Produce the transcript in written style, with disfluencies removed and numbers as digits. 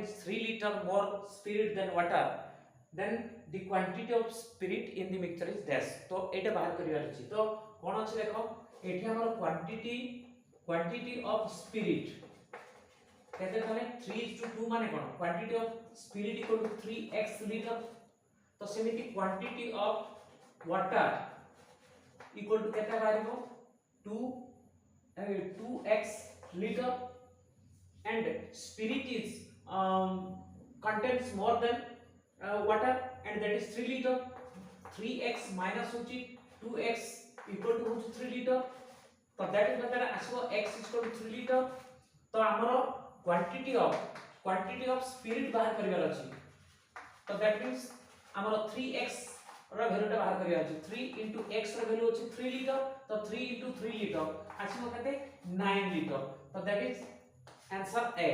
3 liter more spirit than water, then the quantity of spirit in the mixture is dash. तो एटा बाहर करिवार अछि तो कोन अछि देखो एठी हमर क्वांटिटी ऑफ स्पिरिट केते थाले 3:2 माने कोन quantity of spirit equal to 3x litre तो सेमिति quantity of water equal to केते बाहरबो 2x liter and spirit is contains more than water and that is 3 liter 3x minus होची 2x equal to होची 3 liter तो that is मतलब आसो x equal to 3 liter तो हमरो quantity of spirit बाहर करिवार अछि तो that means हमरो 3x रा वैल्यू टा बाहर करिवार अछि 3 into x रा वैल्यू अछि 3 liter तो 3 into 3 liter आसो कते 9 liter तो that is answer A